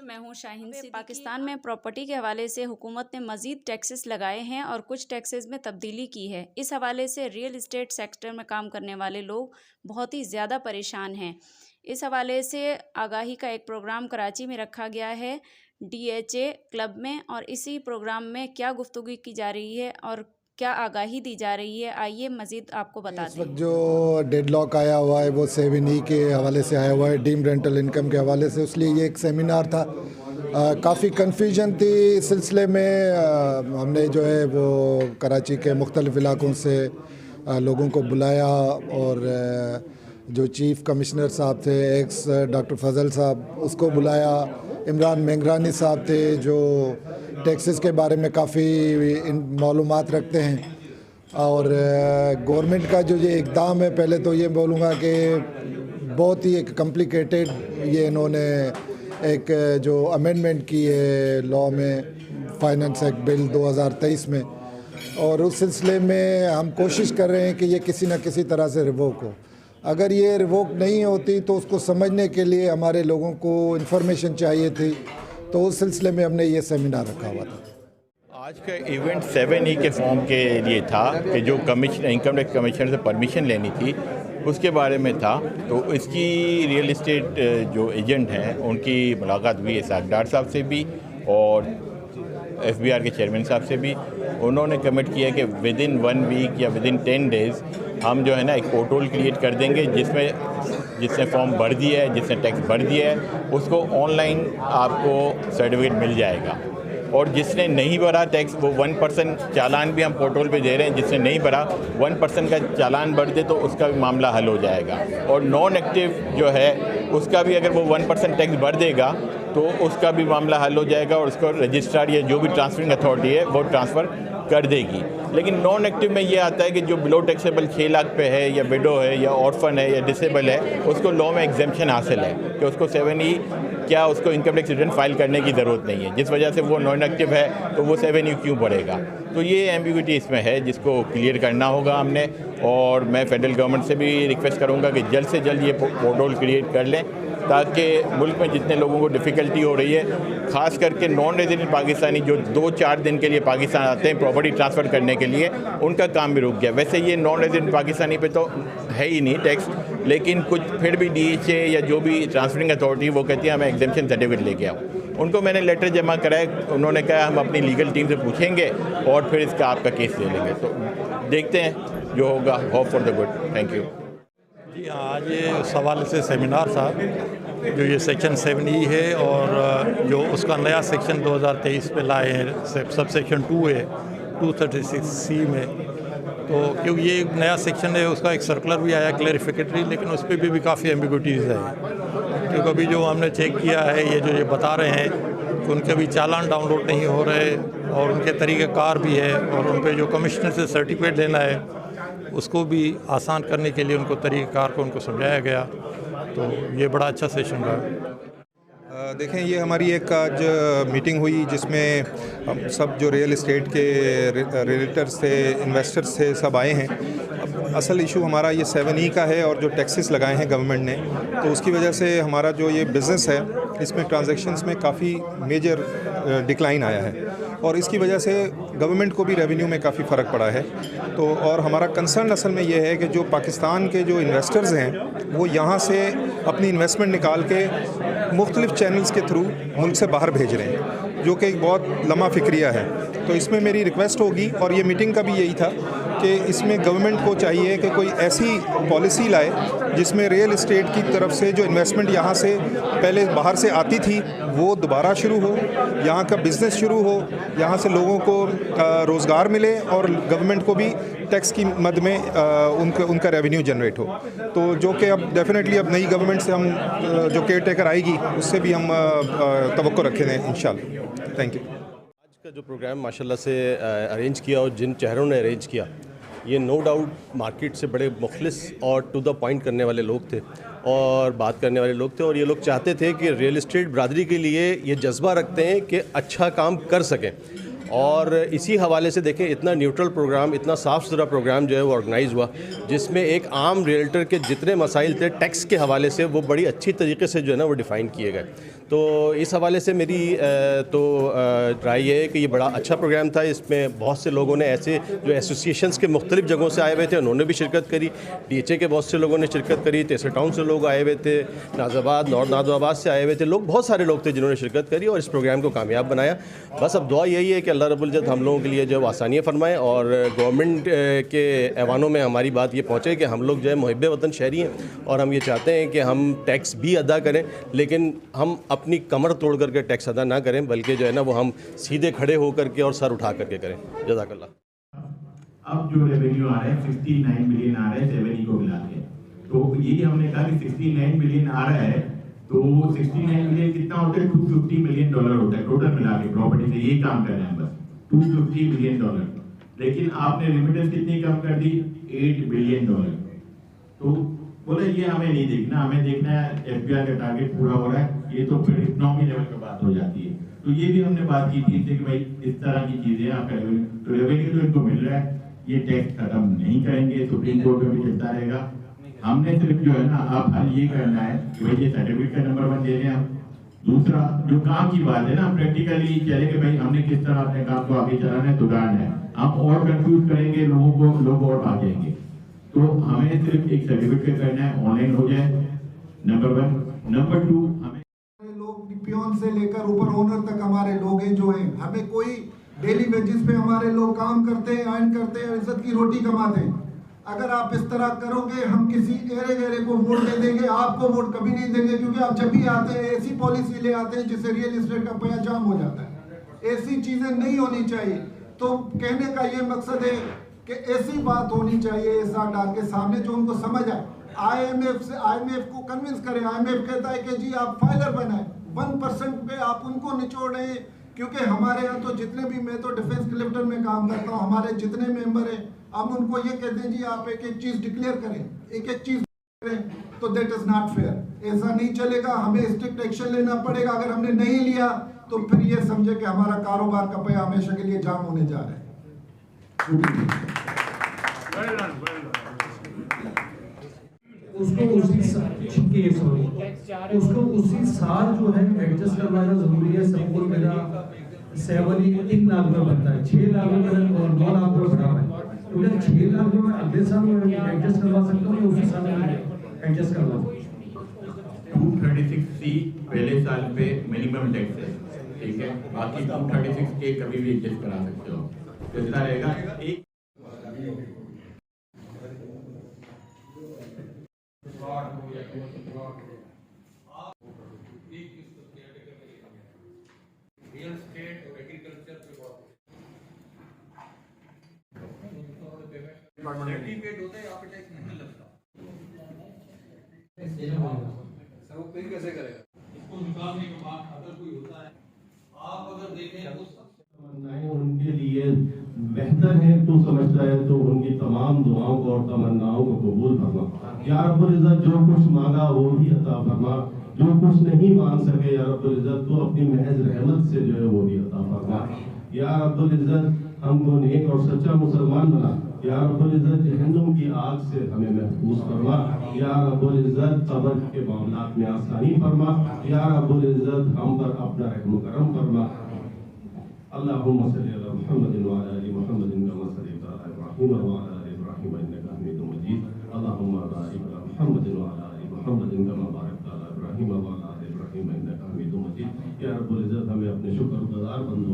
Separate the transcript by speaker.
Speaker 1: मैं हूं शाहीन सिद्दीकी। पाकिस्तान में प्रॉपर्टी के हवाले से हुकूमत ने मज़ीद टैक्सेस लगाए हैं और कुछ टैक्सेस में तब्दीली की है। इस हवाले से रियल इस्टेट सेक्टर में काम करने वाले लोग बहुत ही ज़्यादा परेशान हैं। इस हवाले से आगाही का एक प्रोग्राम कराची में रखा गया है DHA क्लब में, और इसी प्रोग्राम में क्या गुफ्तगू की जा रही है और क्या आगाही दी जा रही है, आइए मज़ीद आपको बताते हैं।
Speaker 2: इस वक्त जो डेडलॉक आया हुआ है वो 7E के हवाले से आया हुआ है, डीम रेंटल इनकम के हवाले से, इसलिए ये एक सेमिनार था। काफ़ी कन्फ्यूजन थी इस सिलसिले में। हमने जो है वो कराची के मुख्तलिफ इलाकों से लोगों को बुलाया और जो चीफ़ कमिश्नर साहब थे एक्स डॉक्टर फजल साहब, उसको बुलाया। इमरान मेंगरानी साहब थे जो टैक्सेस के बारे में काफ़ी मालूमात रखते हैं। और गवर्नमेंट का जो ये इक़दाम है, पहले तो ये बोलूँगा कि बहुत ही एक कॉम्प्लिकेटेड, ये इन्होंने एक जो अमेंडमेंट की है लॉ में, फाइनेंस एक्ट बिल 2023 में, और उस सिलसिले में हम कोशिश कर रहे हैं कि ये किसी न किसी तरह से रिवोक हो। अगर ये रिवोक नहीं होती तो उसको समझने के लिए हमारे लोगों को इन्फॉर्मेशन चाहिए थी, तो उस सिलसिले में हमने ये सेमिनार रखा हुआ था।
Speaker 3: आज का इवेंट 7E के फॉर्म के लिए था कि जो इनकम टैक्स कमिश्नर से परमिशन लेनी थी उसके बारे में था। तो इसकी रियल इस्टेट जो एजेंट हैं उनकी मुलाकात हुई है सागदार साहब से भी और FBR के चेयरमैन साहब से भी। उन्होंने कमिट किया कि विद इन 1 वीक या विद इन 10 डेज़ हम जो है ना एक पोर्टल क्रिएट कर देंगे जिसने फॉर्म भर दिया है, जिसने टैक्स भर दिया है, उसको ऑनलाइन आपको सर्टिफिकेट मिल जाएगा। और जिसने नहीं भरा टैक्स, वो 1% चालान भी हम पोर्टल पे दे रहे हैं। जिसने नहीं भरा 1% का चालान भर दे तो उसका भी मामला हल हो जाएगा। और नॉन एक्टिव जो है उसका भी अगर वो 1% टैक्स भर देगा तो उसका भी मामला हल हो जाएगा और उसको रजिस्ट्रार या जो भी ट्रांसफरिंग अथॉरिटी है वो ट्रांसफ़र कर देगी। लेकिन नॉन एक्टिव में ये आता है कि जो बिलो टैक्सेबल 6 लाख पे है या विडो है या ऑर्फन है या डिसेबल है, उसको लॉ में एग्जेम्पशन हासिल है कि उसको 7E क्या उसको इनकम टैक्स रिटर्न फाइल करने की ज़रूरत नहीं है। जिस वजह से वो नॉन एक्टिव है तो वो 7E क्यों बढ़ेगा। तो ये एम्बिग्विटी इसमें है जिसको क्लियर करना होगा हमने। और मैं फेडरल गवर्नमेंट से भी रिक्वेस्ट करूँगा कि जल्द से जल्द ये पोर्टल क्रिएट कर लें ताकि मुल्क में जितने लोगों को डिफ़िकल्टी हो रही है, ख़ास करके नॉन रेजिडेंट पाकिस्तानी जो 2-4 दिन के लिए पाकिस्तान आते हैं प्रॉपर्टी ट्रांसफ़र करने के लिए, उनका काम भी रुक गया। वैसे ये नॉन रेजिडेंट पाकिस्तानी पे तो है ही नहीं टैक्स, लेकिन कुछ फिर भी DHA या जो भी ट्रांसफरिंग अथॉरिटी वो कहती है हमें एग्जेम्पशन सर्टिफिकेट लेके आओ। उनको मैंने लेटर जमा कराया, उन्होंने कहा हम अपनी लीगल टीम से पूछेंगे और फिर इसका आपका केस ले लेंगे। तो देखते हैं जो होगा, hope for the good. Thank you
Speaker 4: ji. आज उस हवाले से सेमिनार था जो ये सेक्शन 7E है और जो उसका नया सेक्शन 2023 में लाए हैं, सब सेक्शन 2 है 236C में। तो क्योंकि ये एक नया सेक्शन है, उसका एक सर्कुलर भी आया क्लैरिफिकेटरी, लेकिन उस पर भी काफ़ी एम्बिग्विटीज़ है। क्योंकि अभी जो हमने चेक किया है, ये बता रहे हैं कि उनके भी चालान डाउनलोड नहीं हो रहे और उनके तरीक़ेकार भी है, और उन पर जो कमिश्नर से सर्टिफिकेट लेना है उसको भी आसान करने के लिए उनको तरीक़ेकार को उनको समझाया गया। तो ये बड़ा अच्छा सेशन रहा।
Speaker 5: देखें, ये हमारी एक आज मीटिंग हुई जिसमें हम सब जो रियल इस्टेट के रिलेटर्स थे, इन्वेस्टर्स थे, सब आए हैं। अब असल इशू हमारा ये 7E का है और जो टैक्सेस लगाए हैं गवर्नमेंट ने, तो उसकी वजह से हमारा जो ये बिज़नेस है इसमें ट्रांजैक्शंस में काफ़ी मेजर डिक्लाइन आया है और इसकी वजह से गवर्नमेंट को भी रेवेन्यू में काफ़ी फ़र्क पड़ा है। तो और हमारा कंसर्न असल में ये है कि जो पाकिस्तान के जो इन्वेस्टर्स हैं वो यहाँ से अपनी इन्वेस्टमेंट निकाल के मुख्तलिफ चैनल्स के थ्रू मुल्क से बाहर भेज रहे हैं, जो कि एक बहुत लम्हा फ़िक्रिया है। तो इसमें मेरी रिक्वेस्ट होगी, और ये मीटिंग का भी यही था, कि इसमें गवर्नमेंट को चाहिए कि कोई ऐसी पॉलिसी लाए जिसमें रियल इस्टेट की तरफ से जो इन्वेस्टमेंट यहाँ से पहले बाहर से आती थी वो दोबारा शुरू हो, यहाँ का बिज़नेस शुरू हो, यहाँ से लोगों को रोज़गार मिले और गवर्नमेंट को भी टैक्स की मद में उनका रेवेन्यू जनरेट हो। तो जो कि अब डेफिनेटली अब नई गवर्नमेंट से हम जो केयर टेकर आएगी उससे भी हम तवक्को रखे हैं इंशाल्लाह। Thank you.
Speaker 6: आज का जो प्रोग्राम माशाल्लाह से अरेंज किया और जिन चेहरों ने अरेंज किया, ये नो डाउट मार्केट से बड़े मुखलिस और टू द पॉइंट करने वाले लोग थे और बात करने वाले लोग थे, और ये लोग चाहते थे कि रियल इस्टेट बरादरी के लिए ये जज्बा रखते हैं कि अच्छा काम कर सकें। और इसी हवाले से देखें, इतना न्यूट्रल प्रोग्राम, इतना साफ़ सुथरा प्रोग्राम जो है वो ऑर्गेनाइज़ हुआ, जिसमें एक आम रियल्टर के जितने मसाइल थे टैक्स के हवाले से वो बड़ी अच्छी तरीके से जो है ना वो डिफ़ाइन किए गए। तो इस हवाले से मेरी तो राय ये है कि ये बड़ा अच्छा प्रोग्राम था। इसमें बहुत से लोगों ने ऐसे जो एसोसिएशंस के मुख्तलिफ जगहों से आए हुए थे उन्होंने भी शिरकत करी, DHA के बहुत से लोगों ने शिरकत करी, तेसर टाउन से लोग आए हुए थे, नाज़ाबाद नॉर्थ नाज़ाबाद से आए हुए थे लोग, बहुत सारे लोग थे जिन्होंने शिरकत करी और इस प्रोग्राम को कामयाब बनाया। बस अब दुआ यही है कि अल्लाह रब्बुल इज़्ज़त हम लोगों के लिए जो आसानियाँ फरमाए और गवर्नमेंट के ऐवानों में हमारी बात ये पहुँचे कि हम लोग जो है मुहिब्बे वतन शहरी हैं और हम ये चाहते हैं कि हम टैक्स भी अदा करें, लेकिन हम अपनी कमर तोड़ करके टैक्स अदा ना करें, बल्कि जो है ना वो हम सीधे खड़े होकर के और सर उठा करके करें। जज़ाकल्लाह।
Speaker 7: अब जो रेवेन्यू आ रहा है 69 मिलियन आ रहा है 7E को मिला के, तो यही हमने कहा कि 69 मिलियन आ रहा है तो 69 मिलियन कितना होता है, $250 मिलियन होता है टोटल मिला के प्रॉपर्टी से, यही काम कर रहे हैं बस $250 मिलियन। लेकिन आपने रेमिटेंस कितनी कम कर दी, $8 बिलियन। तो बोले ये हमें नहीं देखना, हमें देखना है FBI का टारगेट पूरा हो रहा है, ये तो फिर इकोनॉमी लेवल पे बात हो जाती है। तो ये भी हमने बात की थी कि भाई इस तरह की चीजें आपका रेवेन्यू तो इनको मिल रहा है, ये टैक्स खत्म नहीं करेंगे, सुप्रीम कोर्ट में भी चलता रहेगा। हमने सिर्फ जो है ना अब हल ये करना है कि भाई ये सर्टिफिकेट का नंबर 1 दे दें हम। दूसरा जो काम की बात है ना, प्रैक्टिकली चले कि भाई हमने किस तरह अपने काम को आगे चलाना है, सुधारना है। हम और कंफ्यूज करेंगे लोगों को, लोग और भागेंगे। तो हमें सिर्फ एक सर्टिफिकेट करना है, ऑनलाइन हो जाए, नंबर 1। नंबर 2, हमें
Speaker 2: लोग पियोन से लेकर ऊपर ओनर तक हमारे लोग हैं जो हैं, हमें कोई डेली वेजेस पे हमारे लोग काम करते हैं, अर्न करते हैं, इज्जत की रोटी कमाते हैं। अगर आप इस तरह करोगे हम किसी एरे गहरे को वोट दे देंगे, आपको वोट कभी नहीं देंगे, क्योंकि आप जब भी आते हैं ऐसी पॉलिसी ले आते हैं जिससे रियल एस्टेट का पैसा जाम हो जाता है। ऐसी चीजें नहीं होनी चाहिए। तो कहने का ये मकसद है कि ऐसी बात होनी चाहिए SRDR के सामने जो उनको समझ आए। IMF को कन्विंस करें। IMF कहता है कि जी आप फाइलर बनाए, 1% पे आप उनको निचोड़ रहे हैं, क्योंकि हमारे यहाँ तो जितने भी, मैं तो डिफेंस कलेक्टर में काम करता हूँ, हमारे जितने मेंबर हैं हम उनको ये कहते हैं जी आप एक एक चीज डिक्लेयर करें, एक एक चीज करें, तो दैट इज नॉट फेयर। ऐसा नहीं चलेगा, हमें स्ट्रिक्ट एक्शन लेना पड़ेगा। अगर हमने नहीं लिया तो फिर ये समझे कि हमारा कारोबार का पैसा हमेशा के लिए जाम होने जा रहा है।
Speaker 8: उसको उसी साल जो है एडजस्ट करवाना जरूरी है। सबको मेरा 3 लाख में बनता है, 6 लाख में और 9 लाख में बढ़ा है। तो 6 लाख में अगले साल में एडजस्ट करवा सकता हूँ, उसी साल में एडजस्ट करवा।
Speaker 7: 236C पहले साल पे मिनिमम टैक्स है, ठीक है, बाकी 236A कभी भी एडजस्ट करा सकते हो। कितना रहेगा? एक रियल एस्टेट और एग्रीकल्चर पे बहुत सर्टिफिकेट होता है, यहाँ पे टैक्स नहीं लगता। सब पे कैसे करेगा? इसको निकालने के बाद अगर कोई होता है, आप अगर देखें तो
Speaker 9: उनके लिए बेहतर है तो समझता है, तो उनकी तमाम दुआओं को और तमन्नाओं को कबूल फरमा। या रब्बुल इज़्ज़त जो कुछ मांगा वो भी अता फरमा, जो कुछ नहीं मांग सके या रब्बुल इज़्ज़त तो अपनी महज रहमत से जो है वो भी अता फरमा। या रब्बुल इज़्ज़त हमको नेक और सच्चा मुसलमान बना। या रब्बुल इज़्ज़त जहन्नुम की आग से हमें महफूज फरमा। या रब्बुल इज़्ज़त कब्र के मामलात में आसानी फरमा। या रब्बुल इज़्ज़त हम पर अपना रहम करम फरमा। अल्लाहुम्मा सल्ली अला मुहम्मदिन व अला आलि मुहम्मदिन कमा सल्लैता अला इब्राहीम व अला आलि इब्राहीम इन्नका हमीदुम मजीद। अल्लाहुम्मा बारिक अला मुहम्मदिन व अला आलि मुहम्मदिन कमा बारकता अला इब्राहीम व अला आलि इब्राहीम इन्नका हमीदुम मजीद। या रब्बुल इज़्ज़त हमें अपने शुक्रगुज़ार बंदों